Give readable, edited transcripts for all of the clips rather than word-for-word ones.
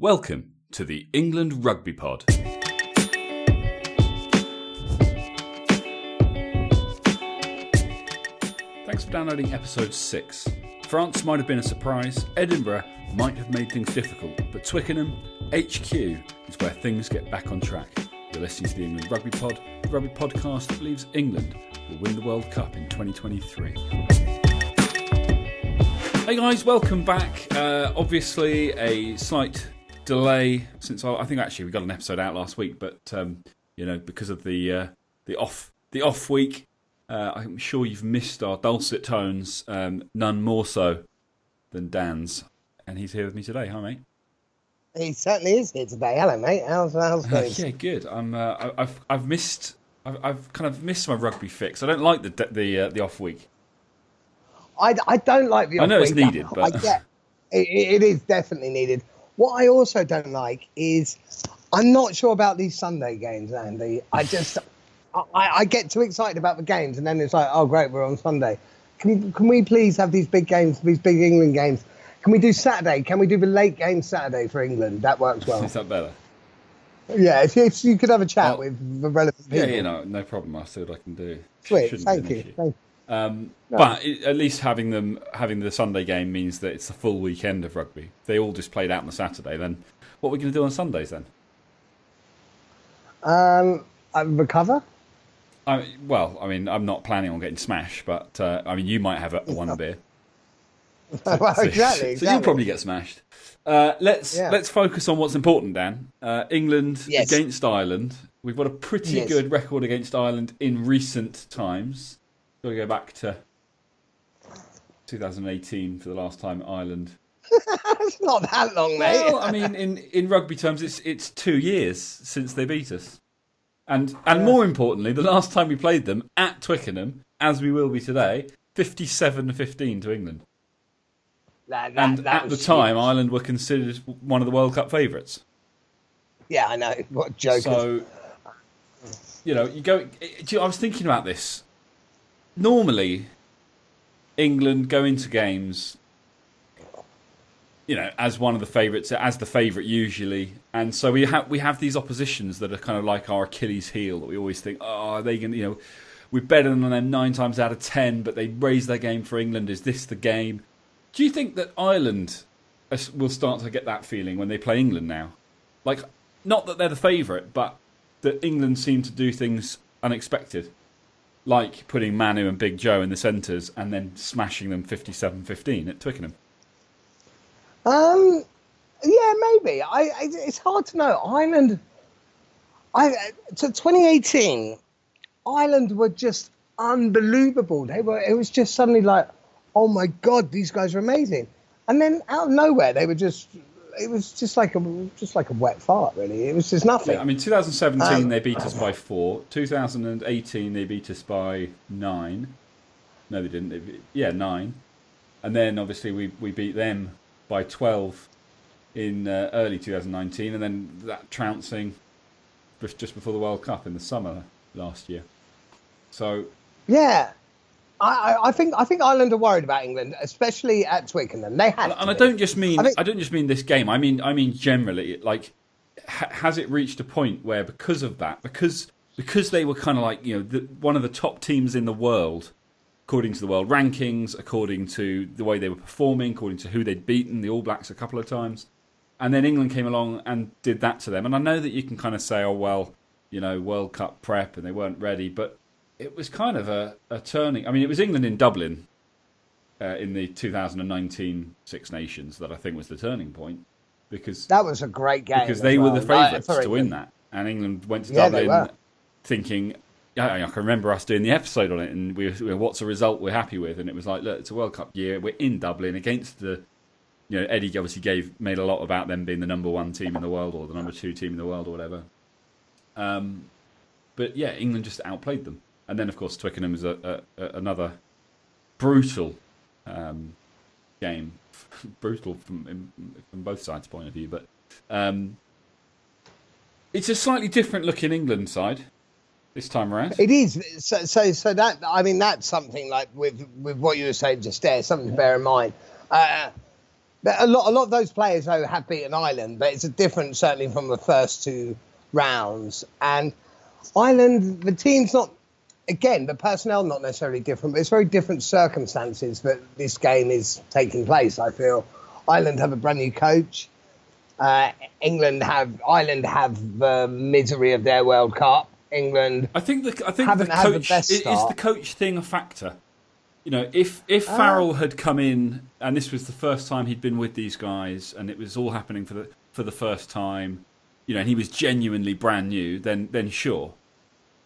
Welcome to the England Rugby Pod. Thanks for downloading episode 6. France might have been a surprise, Edinburgh might have made things difficult, but Twickenham, HQ, is where things get back on track. You're listening to the England Rugby Pod, the rugby podcast that believes England will win the World Cup in 2023. Hey guys, welcome back. Obviously a slight delay since I think actually we got an episode out last week, but because of the off week, I'm sure you've missed our dulcet tones, none more so than Dan's, and he's here with me today. Hi, mate. He certainly is here today. Hello, mate. How's things? Yeah, good. I've kind of missed my rugby fix. I don't like the off week. I don't like the off week. I know it's needed, but I get it is definitely needed. What I also don't like is I'm not sure about these Sunday games, Andy. I get too excited about the games, and then it's like, oh great, we're on Sunday. Can we please have these big games, these big England games? Can we do Saturday? Can we do the late game Saturday for England? That works well. Is that better? Yeah, if you could have a chat with the relevant people. Yeah, no problem. I'll see what I can do. Sweet, thank you. But at least having the Sunday game means that it's a full weekend of rugby. If they all just played out on the Saturday, then what are we going to do on Sundays then? Recover? I'm not planning on getting smashed, but you might have one beer. Well, exactly. So you'll probably get smashed. Let's focus on what's important, Dan. England against Ireland. We've got a pretty good record against Ireland in recent times. Got to go back to 2018 for the last time Ireland. It's not that long, mate. Well, in rugby terms, it's 2 years since they beat us, and more importantly, the last time we played them at Twickenham, as we will be today, 57-15 to England. And at the time, Ireland were considered one of the World Cup favourites. Yeah, I know. What jokers. So, you go. I was thinking about this. Normally, England go into games, as one of the favourites, as the favourite usually, and so we have these oppositions that are kind of like our Achilles heel that we always think, oh, are they going? We're better than them 9 times out of 10, but they raise their game for England. Is this the game? Do you think that Ireland will start to get that feeling when they play England now? Like, not that they're the favourite, but that England seem to do things unexpected. Like putting Manu and Big Joe in the centres and then smashing them 57-15 at Twickenham. Yeah, maybe. It's hard to know. Ireland. To 2018, Ireland were just unbelievable. It was just suddenly like, oh my God, these guys are amazing. And then out of nowhere, they were just. It was just like a wet fart, really. It was just nothing. Yeah, 2017 they beat us by 4. 2018 they beat us by 9. No, they didn't. 9. And then obviously we beat them by 12 in early 2019, and then that trouncing just before the World Cup in the summer last year. So yeah. I think Ireland are worried about England, especially at Twickenham. They had, and I don't just mean this game. I mean generally. Like, has it reached a point where because of that, because they were kind of like one of the top teams in the world, according to the world rankings, according to the way they were performing, according to who they'd beaten, the All Blacks a couple of times, and then England came along and did that to them. And I know that you can kind of say, oh well, World Cup prep and they weren't ready, but it was kind of a turning. It was England in Dublin in the 2019 Six Nations that I think was the turning point, because that was a great game. Because they were the favourites to win that, and England went to Dublin thinking. I can remember us doing the episode on it, and we were, what's a result we're happy with, and it was like, look, it's a World Cup year. We're in Dublin against the. Eddie obviously made a lot about them being the number 1 team in the world or the number 2 team in the world or whatever. But yeah, England just outplayed them. And then, of course, Twickenham is another brutal game, brutal from both sides' point of view. But it's a slightly different looking England side this time around. It is. So that that's something like with what you were saying just there, something to bear in mind. A lot of those players, though, have beaten Ireland, but it's a different, certainly from the first two rounds. And Ireland, the team's not, again, the personnel not necessarily different, but it's very different circumstances that this game is taking place, I feel. Ireland have a brand new coach. Ireland have the misery of their World Cup. England, I think the coach is the coach thing a factor. You know, if Farrell had come in and this was the first time he'd been with these guys and it was all happening for the first time, you know, and he was genuinely brand new, then sure.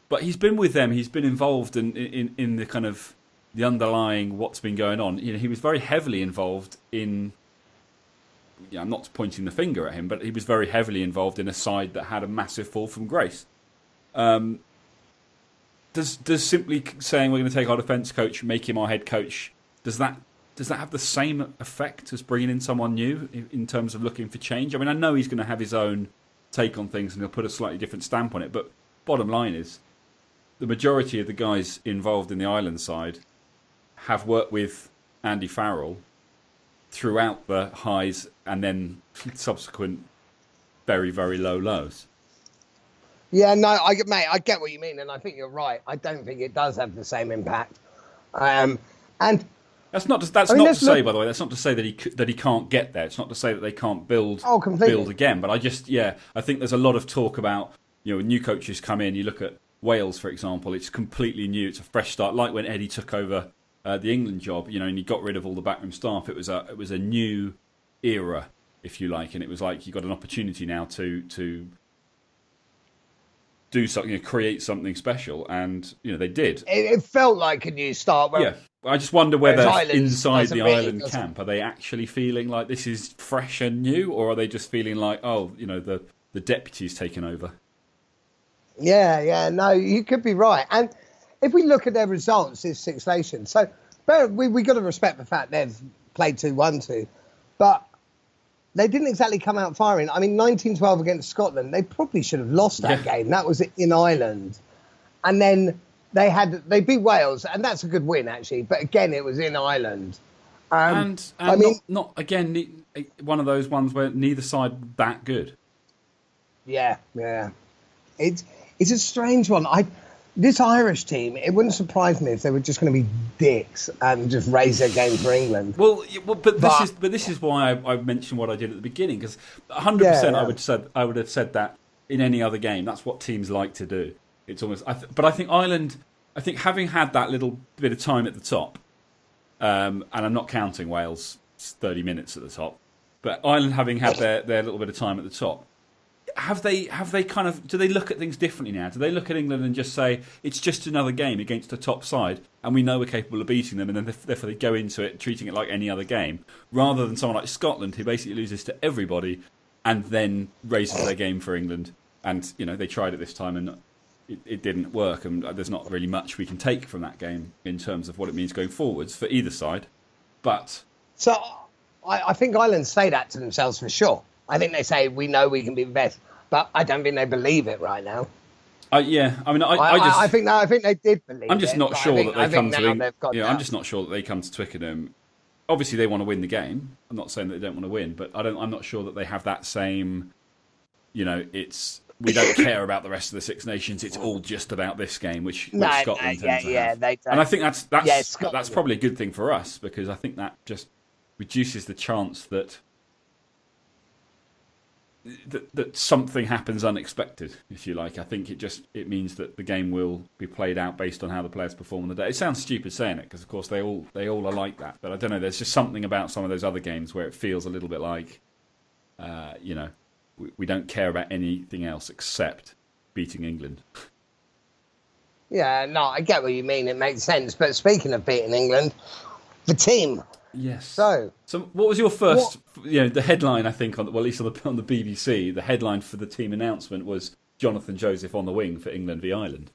But he's been with them. He's been involved in the kind of the underlying what's been going on. You know, he was very heavily involved in. Yeah, I'm not pointing the finger at him, but he was very heavily involved in a side that had a massive fall from grace. Does simply saying we're going to take our defence coach, make him our head coach, does that have the same effect as bringing in someone new in terms of looking for change? I mean, I know he's going to have his own take on things and he'll put a slightly different stamp on it, but bottom line is the majority of the guys involved in the Ireland side have worked with Andy Farrell throughout the highs and then subsequent very, very low lows. Yeah, no, I get what you mean, and I think you're right. I don't think it does have the same impact. And that's not to say, by the way, that's not to say that he can't get there. It's not to say that they can't build again. But I think there's a lot of talk about, you know, when new coaches come in. You look at Wales, for example. It's completely new. It's a fresh start, like when Eddie took over the England job, you know, and he got rid of all the backroom staff. It was a new era, if you like, and it was like you got an opportunity now to do something, you know, create something special, and you know they did. It felt like a new start. Yeah, I just wonder whether inside the Ireland camp are they actually feeling like this is fresh and new, or are they just feeling like, oh, you know, the deputy's taken over? Yeah, no, you could be right. And if we look at their results, it's 6Nations. So we got to respect the fact they've played 2-1-2, but they didn't exactly come out firing. I mean, 19-12 against Scotland, they probably should have lost that game. That was in Ireland. And then they beat Wales, and that's a good win, actually. But again, it was in Ireland. And I mean, not again, one of those ones where neither side that good. Yeah. It's a strange one. This Irish team, it wouldn't surprise me if they were just going to be dicks and just raise their game for England. But this is why I mentioned what I did at the beginning, because 100% I would have said that in any other game. That's what teams like to do. It's almost, but I think Ireland. I think having had that little bit of time at the top, and I'm not counting Wales 30 minutes at the top, but Ireland having had their little bit of time at the top. Have they kind of, do they look at things differently now? Do they look at England and just say it's just another game against a top side and we know we're capable of beating them, and then therefore they go into it treating it like any other game, rather than someone like Scotland who basically loses to everybody and then raises their game for England? And you know, they tried it this time and it didn't work, and there's not really much we can take from that game in terms of what it means going forwards for either side. But so I think Ireland say that to themselves for sure. I think they say, we know we can be the best, but I don't think they believe it right now. Yeah, I mean, I think they did believe it. I'm just not sure that they come to England. Yeah, I'm just not sure that they come to Twickenham. Obviously, they want to win the game. I'm not saying that they don't want to win, but I'm not sure that they have that same, you know, we don't care about the rest of the Six Nations. It's all just about this game, which Scotland tend to have. They don't. And I think that's probably a good thing for us, because I think that just reduces the chance that something happens unexpected, if you like. I think it means that the game will be played out based on how the players perform on the day. It sounds stupid saying it, because of course they all are like that. But I don't know. There's just something about some of those other games where it feels a little bit like, you know, we don't care about anything else except beating England. Yeah, no, I get what you mean. It makes sense. But speaking of beating England, the team. Yes. So what was your first? You know, the headline, I think, at least on the BBC, the headline for the team announcement was Jonathan Joseph on the wing for England v Ireland.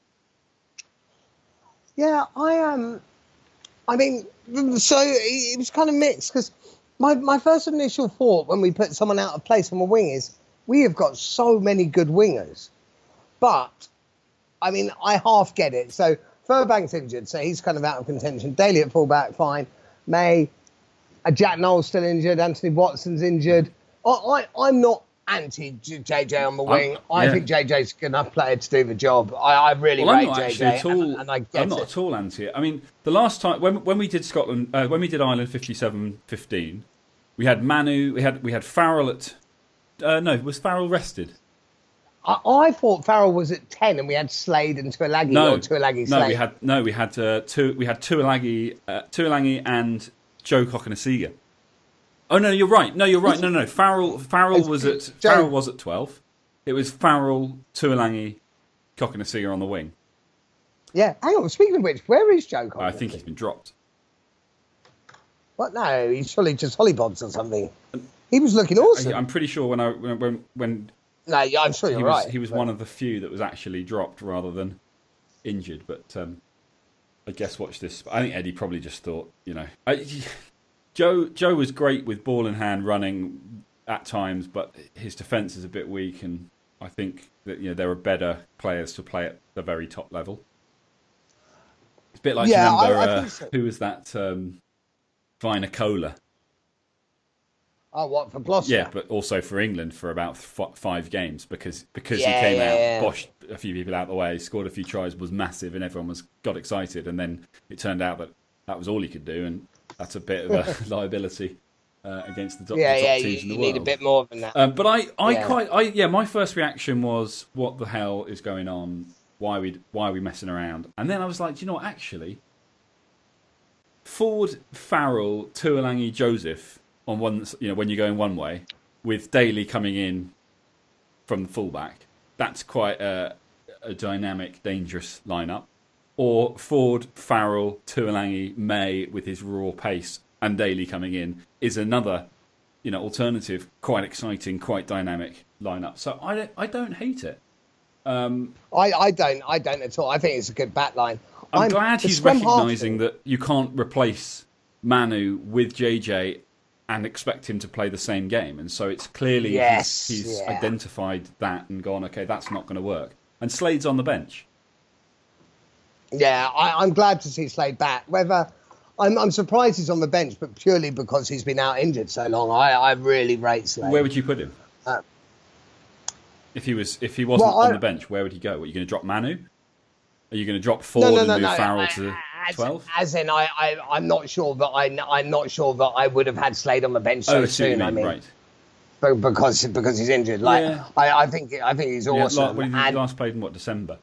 Yeah, I mean, so it was kind of mixed, because my first initial thought when we put someone out of place on the wing is we have got so many good wingers, but I mean, I half get it. So Furbank's injured, so he's kind of out of contention. Daly at fullback, fine. May. Jack Knowles still injured. Anthony Watson's injured. I'm not anti JJ on the wing. I think JJ's a good enough player to do the job. I really rate JJ, and I get I'm not at all anti it. I mean, the last time when we did Scotland, when we did Ireland 57-15, we had Manu, we had Farrell at. No, was Farrell rested? I thought Farrell was at 10, and we had Slade and Tuilagi. Or Tuilagi Slade. We had Tuilagi and Joe Cokanasiga. Oh no, you're right. No. Farrell was at 12. It was Farrell, Tuilagi, Cokanasiga on the wing. Yeah. Hang on. Speaking of which, where is Joe Cokanasiga? I think he's been dropped. What? No, he's surely just hollybobs or something. He was looking awesome. I'm pretty sure when. No, yeah, I'm sure you're right. He was one of the few that was actually dropped rather than injured. But I guess watch this. I think Eddie probably just thought, Joe was great with ball in hand running at times, but his defence is a bit weak, and I think that there are better players to play at the very top level. It's a bit like I so. Who was that? Vinocola. Oh, what, for Gloucester? Yeah, but also for England for about 5 games because he came out, boshed a few people out of the way, scored a few tries, was massive, and everyone got excited. And then it turned out that was all he could do, and that's a bit of a liability against the top teams in the world. You need a bit more than that. But my first reaction was, what the hell is going on? Why are we messing around? And then I was like, do you know what? Actually, Ford, Farrell, Tuilagi, Joseph on one, when you're going one way, with Daly coming in from the fullback, that's quite a dynamic, dangerous lineup. Or Ford, Farrell, Tuilagi, May with his raw pace, and Daly coming in is another, alternative, quite exciting, quite dynamic lineup. So I don't hate it. I don't at all. I think it's a good back line. I'm glad he's recognising that you can't replace Manu with JJ and expect him to play the same game. And so it's clearly he's identified that and gone, okay, that's not going to work. And Slade's on the bench. Yeah, I'm glad to see Slade back. Whether I'm surprised he's on the bench, but purely because he's been out injured so long. I really rate Slade. Where would you put him? If he wasn't on the bench, where would he go? Are you going to drop Manu? Are you going to drop Ford and move Farrell to 12? As in, I'm not sure that I'm not sure that I would have had Slade on the bench so soon. Right. Because he's injured. I think he's awesome. When he last played in December?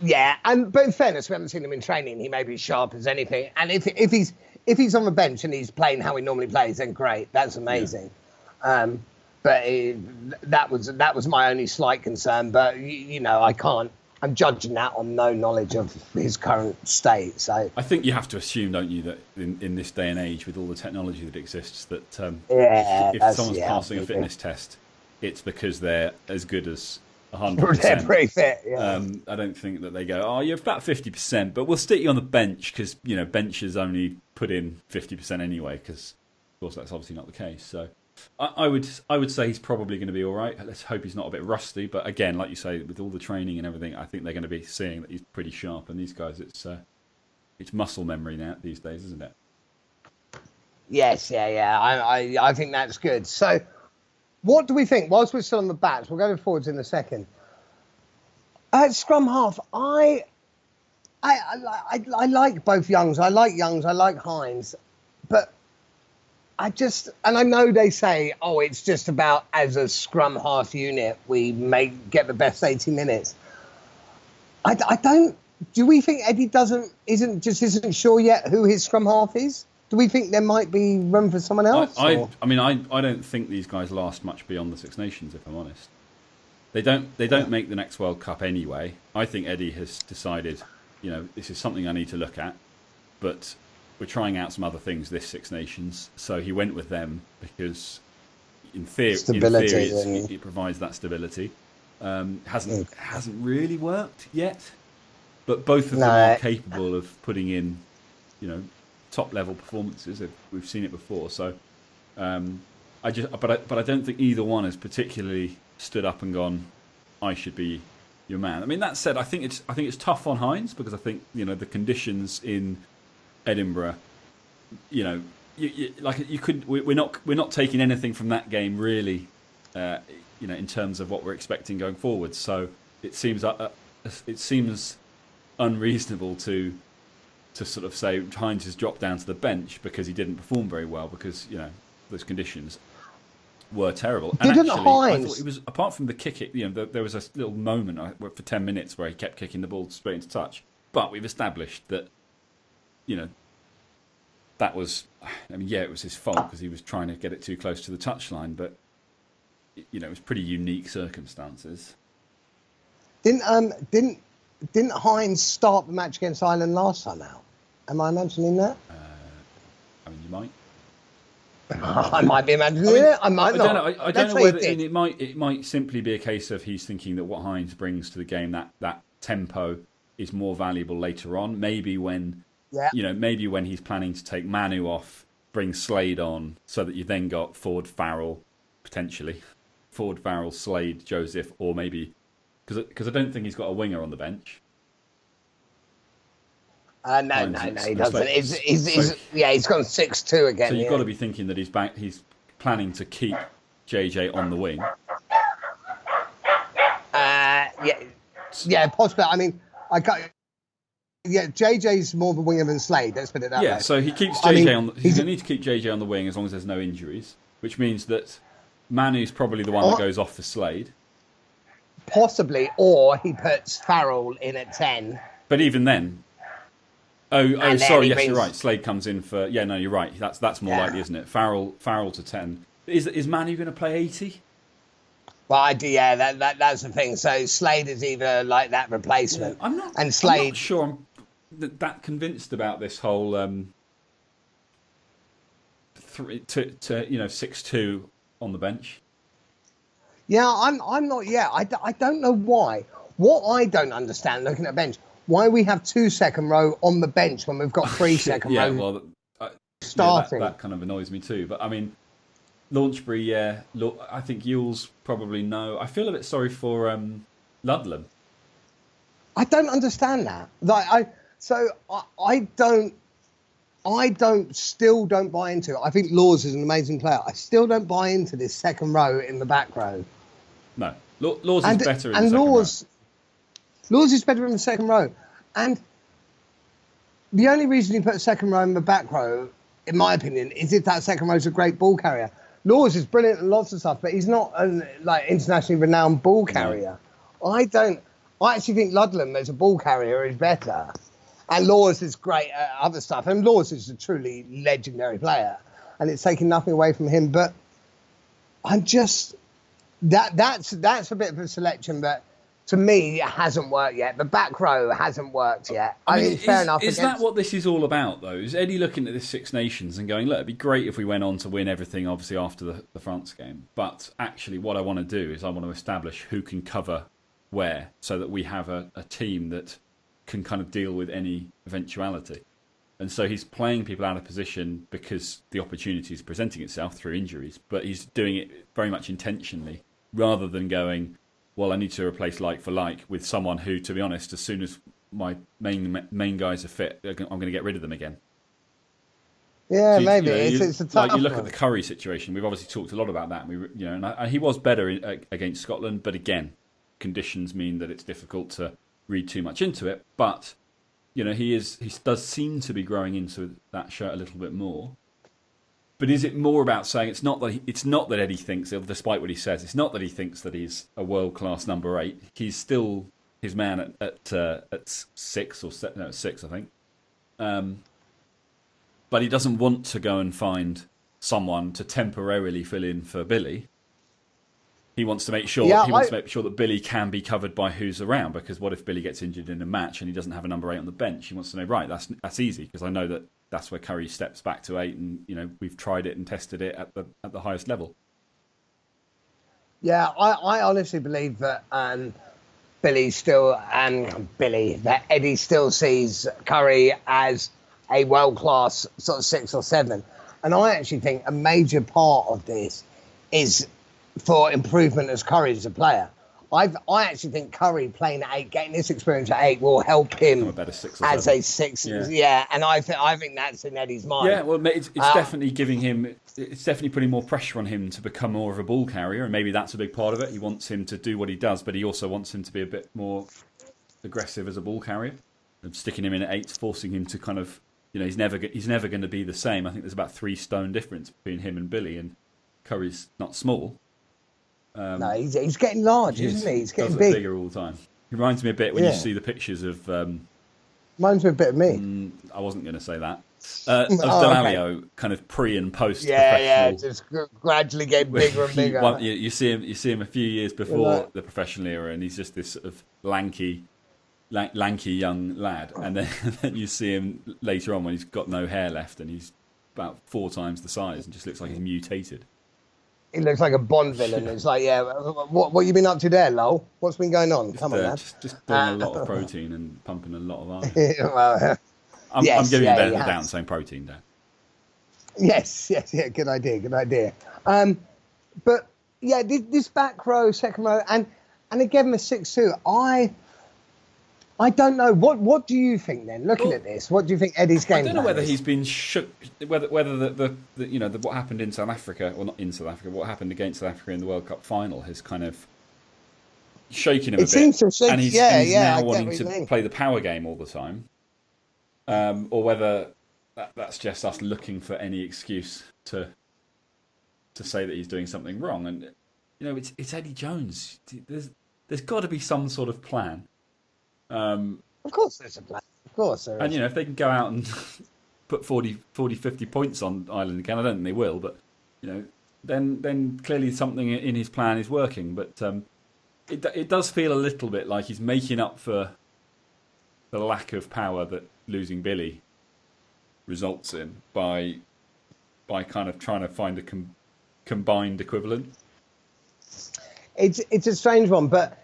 Yeah, but in fairness, we haven't seen him in training. He may be sharp as anything. And if he's on the bench and he's playing how he normally plays, then great. That's amazing. Yeah. But that was my only slight concern. But I can't. I'm judging that on no knowledge of his current state. So I think you have to assume, don't you, that in this day and age, with all the technology that exists, that if someone's passing a fitness test, it's because they're as good as 100%. They're pretty fit. Yeah. I don't think that they go, oh, you're about 50%, but we'll stick you on the bench because benches only put in 50% anyway. Because of course that's obviously not the case. So I would say he's probably going to be all right. Let's hope he's not a bit rusty. But again, like you say, with all the training and everything, I think they're going to be seeing that he's pretty sharp. And these guys, it's muscle memory now these days, isn't it? Yes, yeah. I think that's good. So, what do we think? Whilst we're still on the backs, we'll go forwards in a second. Scrum half, I like both Youngs. I like Youngs. I like Hines, but I know they say, it's just about as a scrum half unit, we may get the best 80 minutes. Do we think Eddie isn't sure yet who his scrum half is? Do we think there might be room for someone else? I don't think these guys last much beyond the Six Nations, if I'm honest. They don't make the next World Cup anyway. I think Eddie has decided, this is something I need to look at, but we're trying out some other things this Six Nations, so he went with them because, in theory, it provides that stability. Hasn't really worked yet, but both of them are capable of putting in, top level performances. We've seen it before, so I don't think either one has particularly stood up and gone, I should be your man. I mean, that said, I think it's tough on Hines because I think the conditions in Edinburgh, We're not taking anything from that game really, in terms of what we're expecting going forward. So it seems unreasonable to sort of say Hines has dropped down to the bench because he didn't perform very well because those conditions were terrible. And Didn't actually, Hines? I thought it was, apart from the kick, there was a little moment for 10 minutes where he kept kicking the ball straight into touch. But we've established that, that was, it was his fault because he was trying to get it too close to the touchline. But it was pretty unique circumstances. Didn't Hines start the match against Ireland last time out? Am I imagining that? You might. I might be imagining it. I might not. I don't know whether it might simply be a case of he's thinking that what Hines brings to the game, that tempo, is more valuable later on. Maybe when he's planning to take Manu off, bring Slade on, so that you then got Ford, Farrell, potentially Ford, Farrell, Slade, Joseph, or maybe because I don't think he's got a winger on the bench. No, he doesn't. He's gone 6-2 again. So you've got to be thinking that he's planning to keep JJ on the wing. Possibly. I mean, JJ's more of a winger than Slade. Let's put it that way. Yeah, so he keeps JJ on. He's going to need to keep JJ on the wing as long as there's no injuries, which means that Manu's probably the one that goes off for Slade. Possibly, or he puts Farrell in at 10. But even then. Oh, sorry. Yes, you're right. Slade comes in for. Yeah, no, you're right. That's more likely, isn't it? Farrell to 10. Is Manu going to play 80? Well, that's the thing. So Slade is either like that replacement. I'm not sure I'm that convinced about this whole 6-2 on the bench. Yeah, I'm not yet. I don't know why. What I don't understand looking at bench. Why we have 2 second row on the bench when we've got 3 second row starting? That kind of annoys me too. But I mean, Launchbury, I think Yule's probably no. I feel a bit sorry for Ludlam. I don't understand that. I still don't buy into it. I think Laws is an amazing player. I still don't buy into this second row in the back row. No, Laws is better in the second row. Laws is better in the second row. And the only reason you put a second row in the back row, in my opinion, is if that second row is a great ball carrier. Laws is brilliant and lots of stuff, but he's not an internationally renowned ball carrier. No. I actually think Ludlam as a ball carrier is better. And Laws is great at other stuff. And Laws is a truly legendary player. And it's taking nothing away from him. But I'm just... That's a bit of a selection that... To me, it hasn't worked yet. The back row hasn't worked yet. I mean, fair enough. Is that what this is all about, though? Is Eddie looking at this 6 Nations and going, look, it'd be great if we went on to win everything, obviously, after the France game. But actually, what I want to do is I want to establish who can cover where so that we have a team that can kind of deal with any eventuality. And so he's playing people out of position because the opportunity is presenting itself through injuries. But he's doing it very much intentionally rather than going... Well, I need to replace like for like with someone who, to be honest, as soon as my main guys are fit, I'm going to get rid of them again. Yeah, so maybe it's a tough like you look at the Curry situation. We've obviously talked a lot about that. And he was better against Scotland, but again, conditions mean that it's difficult to read too much into it. But he does seem to be growing into that shirt a little bit more. But is it more about saying it's not that Eddie thinks, despite what he says, it's not that he thinks that he's a world-class number 8. He's still his man at 6 or 7, no, 6, I think. But he doesn't want to go and find someone to temporarily fill in for Billy. He wants to make sure that Billy can be covered by who's around. Because what if Billy gets injured in a match and he doesn't have a number 8 on the bench? He wants to know, right, that's easy because I know that. That's where Curry steps back to 8, and we've tried it and tested it at the highest level. Yeah, I honestly believe that Eddie still sees Curry as a world-class sort of 6 or 7, and I actually think a major part of this is for improvement as Curry as a player. I actually think Curry playing at 8, getting this experience at 8, will help him a better 6 or as 7. a 6. Yeah, and I think that's in Eddie's mind. Yeah, well, it's definitely giving him. It's definitely putting more pressure on him to become more of a ball carrier, and maybe that's a big part of it. He wants him to do what he does, but he also wants him to be a bit more aggressive as a ball carrier. And sticking him in at 8, forcing him to kind of, he's never going to be the same. I think there's about 3 stone difference between him and Billy, and Curry's not small. No, he's getting large, isn't he? He's getting bigger all the time. He reminds me a bit when you see the pictures of. Reminds me a bit of me. I wasn't going to say that. Of Delalio, kind of pre and post professional. Yeah, just gradually getting bigger and bigger. You see him a few years before the professional era, and he's just this sort of lanky young lad, and then you see him later on when he's got no hair left, and he's about 4 times the size, and just looks like he's mutated. He looks like a Bond villain. It's like, what you been up to there, lol? What's been going on? Come on, lad. Just doing a lot of protein and pumping a lot of iron. I'm giving you the down saying protein, Dan. Yes, good idea. But yeah, this back row, second row, and again the 6-2. I don't know. What do you think then? Looking at this, what do you think Eddie's game? I don't know whether he's been shook. Whether the what happened in South Africa, or not in South Africa, what happened against South Africa in the World Cup final has kind of shaken him a bit. Seems to shake. And he's now wanting to play the power game all the time, or whether that's just us looking for any excuse to say that he's doing something wrong. And it's Eddie Jones. There's got to be some sort of plan. Of course there's a plan. Of course there is. And if they can go out and put 40, 50 points on Ireland again, I don't think they will, but then clearly something in his plan is working. But it does feel a little bit like he's making up for the lack of power that losing Billy results in by kind of trying to find a combined equivalent. It's a strange one, but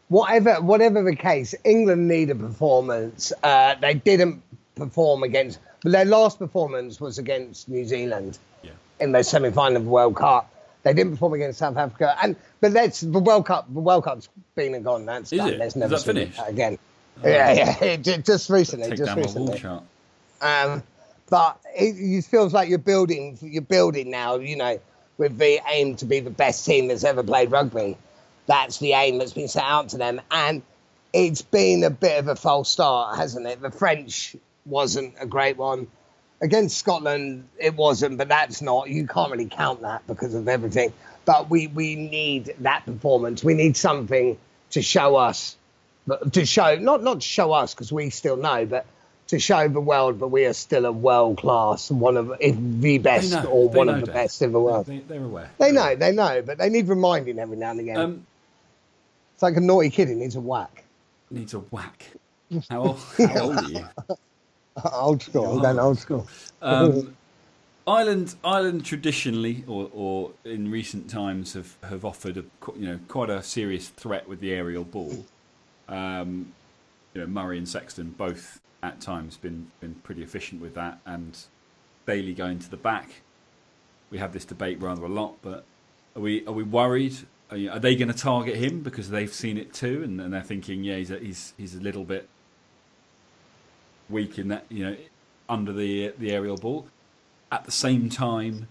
whatever the case, England need a performance. They didn't perform against. Their last performance was against New Zealand in the semi-final of the World Cup. They didn't perform against South Africa, but the World Cup. The World Cup's been and gone. That's done. Is Let's it? never Is that finished? Again. Yeah. Just recently. Take down my wall chart. But it feels like you're building now. With the aim to be the best team that's ever played rugby. That's the aim that's been set out to them. And it's been a bit of a false start, hasn't it? The French wasn't a great one. Against Scotland, it wasn't, but that's not. You can't really count that because of everything. But we need that performance. We need something to show us, not to show us because we still know, but to show the world that we are still a world-class, one of the best or one of the best in the world. They're aware. They know, but they need reminding every now and again. It's like a naughty kid who needs a whack. Needs a whack. How old are you? Old school. I'm going old school. Ireland traditionally, or in recent times, have offered quite a serious threat with the aerial ball. Murray and Sexton both at times been pretty efficient with that, and Bailey going to the back. We have this debate rather a lot, but are we worried? Are they going to target him because they've seen it too, and they're thinking, he's a little bit weak in that, under the aerial ball. At the same time,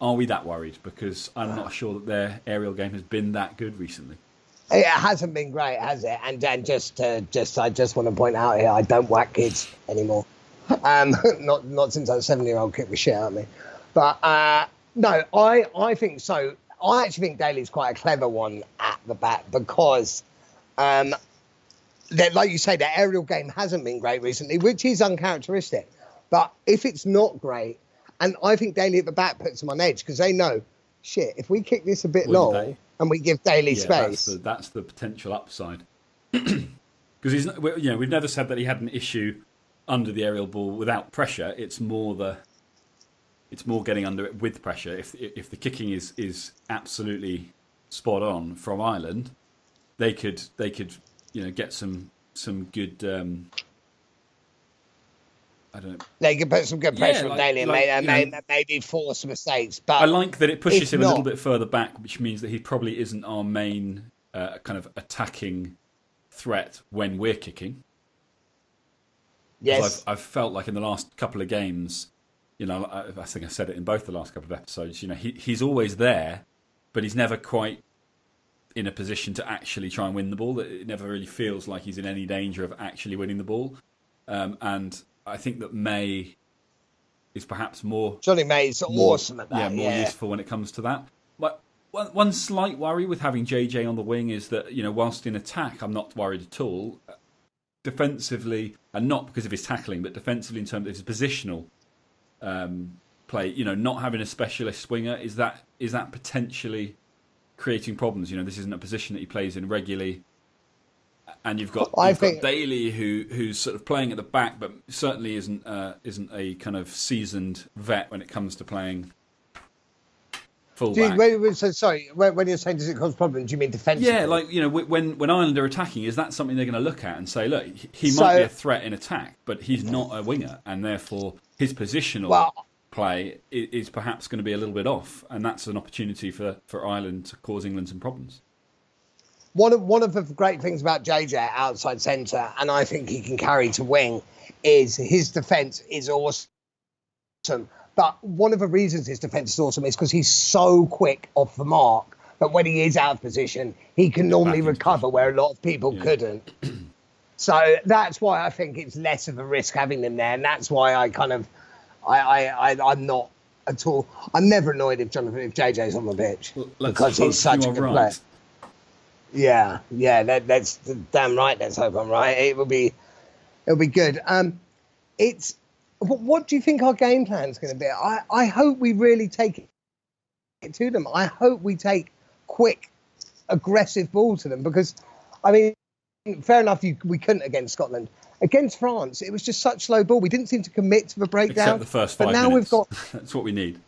are we that worried? Because I'm not sure that their aerial game has been that good recently. It hasn't been great, has it? And I just want to point out here, I don't whack kids anymore. Not since that 7-year-old kicked the shit out of me. But no, I think so. I actually think Daly's quite a clever one at the back because, like you say, the aerial game hasn't been great recently, which is uncharacteristic. But if it's not great, and I think Daly at the back puts them on edge because they know, shit, if we kick this a bit long and we give Daly space, that's the potential upside. Because we've never said that he had an issue under the aerial ball without pressure. It's more getting under it with pressure. If the kicking is absolutely spot on from Ireland, they could get some good. I don't know. They could put some good pressure on Daly and maybe force mistakes. But I like that it pushes him a little bit further back, which means that he probably isn't our main kind of attacking threat when we're kicking. Yes. I've felt like in the last couple of games, I think I said it in both the last couple of episodes, he's always there, but he's never quite in a position to actually try and win the ball. It never really feels like he's in any danger of actually winning the ball. And I think that May is perhaps more... Johnny May's awesome at that. Yeah, more useful when it comes to that. But one slight worry with having JJ on the wing is that, whilst in attack, I'm not worried at all. Defensively, and not because of his tackling, but defensively in terms of his positional play, not having a specialist winger, is that potentially creating problems? This isn't a position that he plays in regularly, and you've got Daly who's sort of playing at the back, but certainly isn't a kind of seasoned vet when it comes to playing fullback. When you're saying does it cause problems, do you mean defensively? Yeah, when Ireland are attacking, is that something they're going to look at and say, look, he might be a threat in attack, but he's not a winger, and therefore his positional play is perhaps going to be a little bit off, and that's an opportunity for Ireland to cause England some problems. One of the great things about JJ outside centre, and I think he can carry to wing, is his defence is awesome. But one of the reasons his defence is awesome is because he's so quick off the mark that when he is out of position, he can normally recover where a lot of people couldn't. So that's why I think it's less of a risk having him there, and that's why I'm not at all. I'm never annoyed if JJ's on the pitch because he's such a good player. Yeah, that's damn right. Let's hope I'm right. It'll be good. What do you think our game plan is going to be? I hope we really take it to them. I hope we take quick, aggressive ball to them because, fair enough, we couldn't against Scotland. Against France, it was just such slow ball. We didn't seem to commit to the breakdown. Except the first 5 minutes. But now we've got... That's what we need.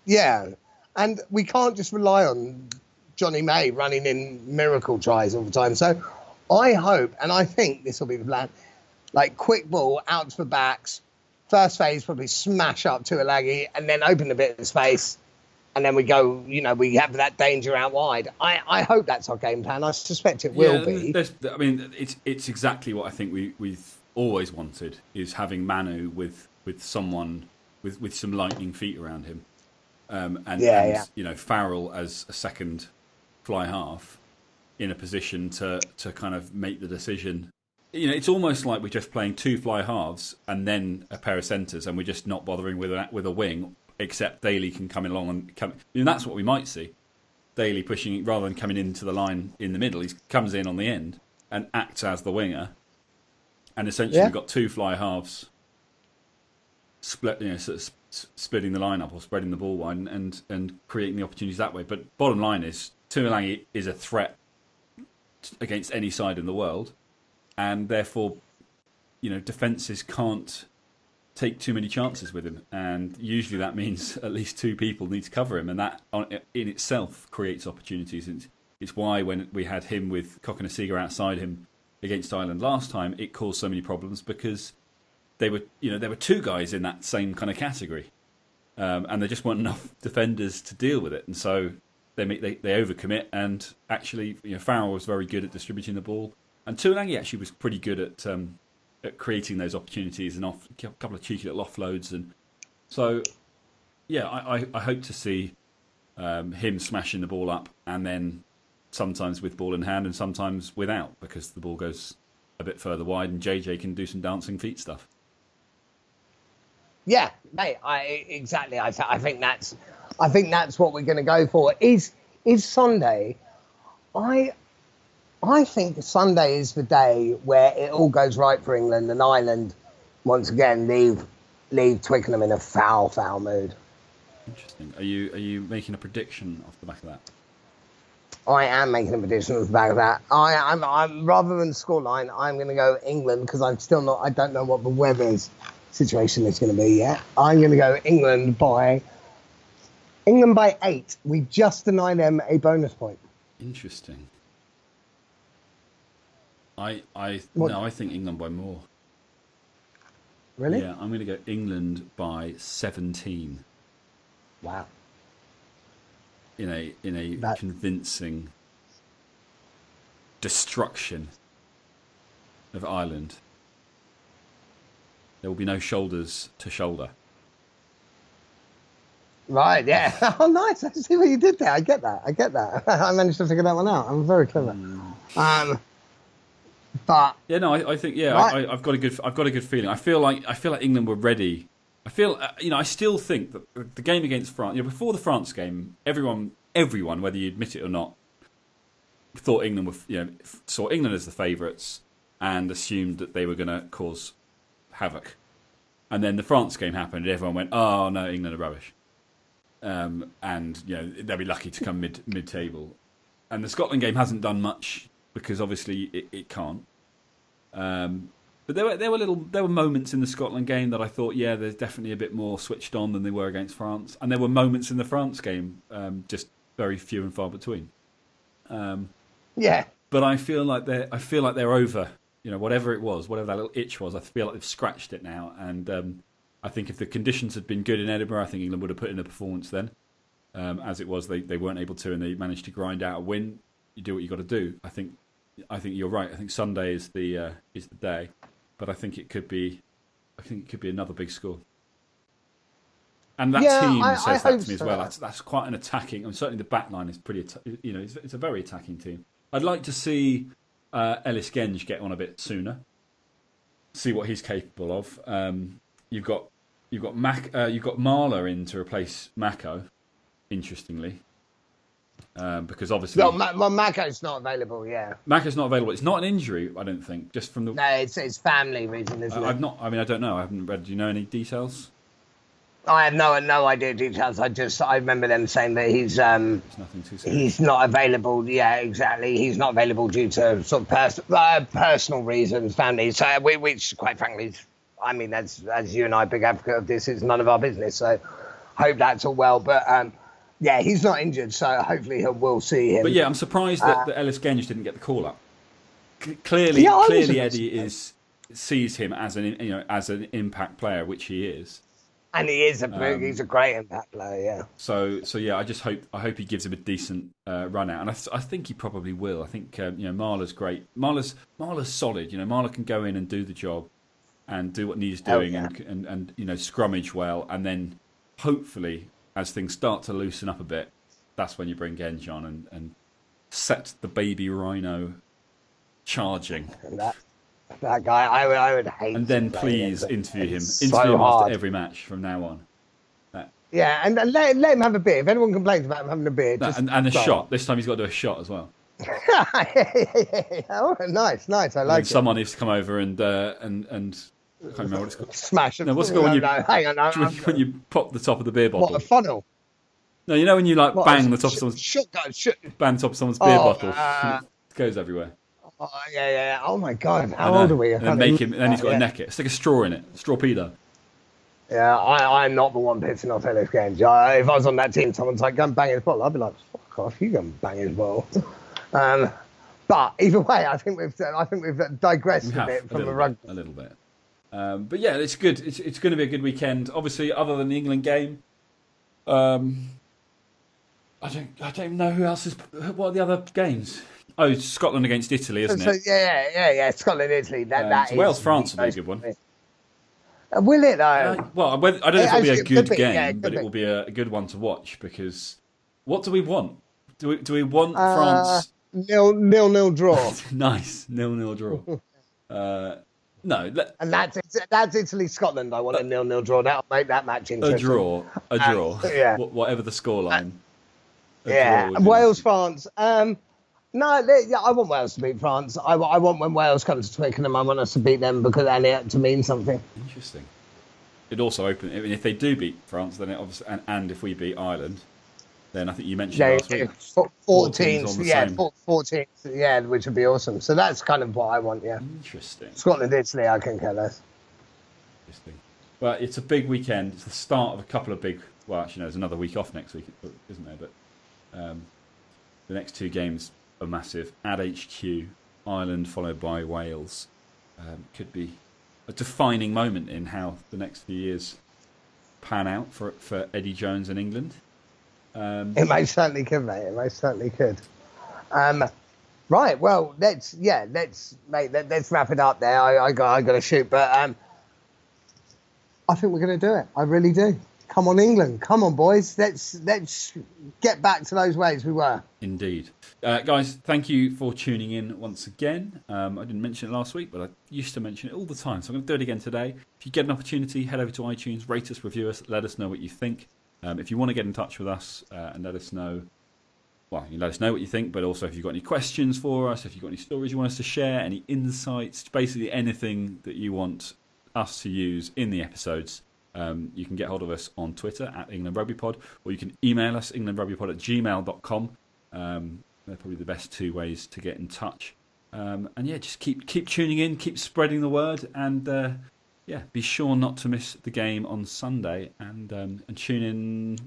Yeah, and we can't just rely on Johnny May running in miracle tries all the time. So I hope, and I think this will be the plan, quick ball out to the backs, first phase probably smash up to Tuilagi and then open a bit of space, and then we go, we have that danger out wide. I hope that's our game plan. I suspect it will be. It's exactly what I think we've always wanted, is having Manu with someone with some lightning feet around him. And Farrell as a second fly half in a position to kind of make the decision. It's almost like we're just playing 2 fly halves and then a pair of centres, and we're just not bothering with a wing, except Daly can come along and come. That's what we might see. Daly pushing rather than coming into the line in the middle. He comes in on the end and acts as the winger, and essentially we've got 2 fly halves split, sort of splitting the line up or spreading the ball wide and creating the opportunities that way. But bottom line is, Tuilagi is a threat against any side in the world. And therefore, defences can't take too many chances with him. And usually that means at least 2 people need to cover him. And that in itself creates opportunities. It's why when we had him with Cokanasiga outside him against Ireland last time, it caused so many problems because there were 2 guys in that same kind of category. And there just weren't enough defenders to deal with it. And so they overcommit. And actually, Farrell was very good at distributing the ball. And Tuilagi actually was pretty good at creating those opportunities and a couple of cheeky little offloads. And so, I hope to see him smashing the ball up, and then sometimes with ball in hand and sometimes without, because the ball goes a bit further wide and JJ can do some dancing feet stuff. Yeah, mate. Exactly. I think that's what we're going to go for. Is Sunday? I think Sunday is the day where it all goes right for England, and Ireland, once again, leave Twickenham in a foul mood. Interesting. Are you making a prediction off the back of that? I am making a prediction off the back of that. I'm rather than scoreline, I'm going to go England because I don't know what the weather's situation is going to be yet. I'm going to go England by 8. We just deny them a bonus point. Interesting. I think England by more. Really? Yeah, I'm going to go England by 17. Wow. In a convincing destruction of Ireland, there will be no shoulders to shoulder. Right, yeah. Oh, nice. I see what you did there. I get that. I managed to figure that one out. I'm very clever. But yeah, no, I think right. I've got a good feeling. I feel like England were ready. I feel I still think that the game against France, before the France game, everyone, whether you admit it or not, thought England were saw England as the favourites and assumed that they were going to cause havoc. And then the France game happened, and everyone went, "Oh no, England are rubbish." And they'll be lucky to come mid-table. And the Scotland game hasn't done much because obviously it can't. But there were moments in the Scotland game that I thought, there's definitely a bit more switched on than they were against France. And there were moments in the France game, just very few and far between. But I feel like they're over. Whatever it was, whatever that little itch was, I feel like they've scratched it now. And I think if the conditions had been good in Edinburgh, I think England would have put in a performance then. As it was, they weren't able to, and they managed to grind out a win. You do what you got to do. I think you're right. I think Sunday is the day, but I think it could be another big score. And that team says that to me as well. That's quite an attacking. And certainly the back line is pretty. It's a very attacking team. I'd like to see Ellis Genge get on a bit sooner. See what he's capable of. You've got Marler in to replace Mako. Interestingly. Because obviously... Well, Mako's not available, yeah. Mako's not available. It's not an injury, I don't think, just from the... No, it's family reason, isn't it? I don't know. I haven't read... Do you know any details? I have no idea details. I remember them saying that he's nothing too serious. He's not available. Yeah, exactly. He's not available due to sort of personal reasons, family. So, which, quite frankly, I mean, as you and I, big advocate of this, it's none of our business. So, hope that's all well. But he's not injured, so hopefully we'll see him. But I'm surprised that Ellis Genge didn't get the call up. Clearly, Eddie sees him as an impact player, which he is. And he is he's a great impact player, yeah. So I hope he gives him a decent run out, and I think he probably will. I think Marler's great. Marler's solid. Marler can go in and do the job, and do what needs doing, and scrummage well, and then hopefully as things start to loosen up a bit, that's when you bring Genge on and set the baby rhino charging. That guy, I would hate. And then please interview him. Interview him after every match from now on. Yeah, and let him have a beer. If anyone complains about him having a beer, and a shot. This time he's got to do a shot as well. Oh, nice. I like it. Someone needs to come over and I can't remember what it's called. Smash it. No, what's it called when you? Hang on. When you pop the top of the beer bottle. What, a funnel? No, when you bang the top of someone's bang the top of someone's beer bottle. It goes everywhere. Oh, yeah. Oh my God, how old are we? And then he's got to neck it. Stick a straw in it. Straw pedo. Yeah, I'm not the one pissing off Ellis Genge. If I was on that team, someone's like, go and bang his bottle. I'd be like, fuck off, you go and bang his bottle. But either way, I think we've digressed a bit from the rugby. A little bit. But yeah, it's good. It's going to be a good weekend. Obviously, other than the England game, I don't know who else is. What are the other games? Oh, Scotland against Italy, isn't it? Yeah. Scotland, Italy. That is Wales, France will be a good one. Will it though? I don't know if it'll be a good game, but it will be a good one to watch because what do we want? Do we want France? 0-0 draw. Nice 0-0 draw. No, and that's Italy Scotland. I want a 0-0 draw. That'll make that match interesting. A draw. Yeah. Whatever the scoreline. Wales France. No, I want Wales to beat France. I want when Wales comes to Twickenham, I want us to beat them because then it to mean something. Interesting. It also opens. I mean, if they do beat France, then it obviously, and if we beat Ireland, then I think you mentioned last week. 14th, 14th, which would be awesome. So that's kind of what I want. Yeah. Interesting. Scotland, Italy, I can care less. Interesting. Well, it's a big weekend. It's the start of a couple of big. Well, actually, no, there's another week off next week, isn't there? But the next two games are massive. At HQ, Ireland followed by Wales. Could be a defining moment in how the next few years pan out for Eddie Jones in England. It most certainly could, mate. It most certainly could. Right. Well, let's wrap it up there. I got to shoot, but I think we're going to do it. I really do. Come on, England. Come on, boys. Let's get back to those ways we were. Indeed. Guys, thank you for tuning in once again. I didn't mention it last week, but I used to mention it all the time, so I'm going to do it again today. If you get an opportunity, head over to iTunes, rate us, review us, let us know what you think. If you want to get in touch with us and let us know, well, you let us know what you think, but also if you've got any questions for us, if you've got any stories you want us to share, any insights, basically anything that you want us to use in the episodes, you can get hold of us on Twitter at England Rugby Pod, or you can email us, englandrugbypod@gmail.com. They're probably the best two ways to get in touch. And yeah, just keep tuning in, keep spreading the word, and be sure not to miss the game on Sunday, and tune in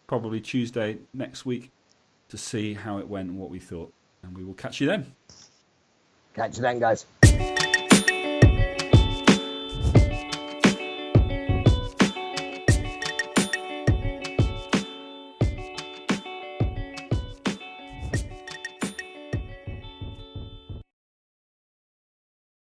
probably Tuesday next week to see how it went and what we thought. And we will catch you then. Catch you then, guys.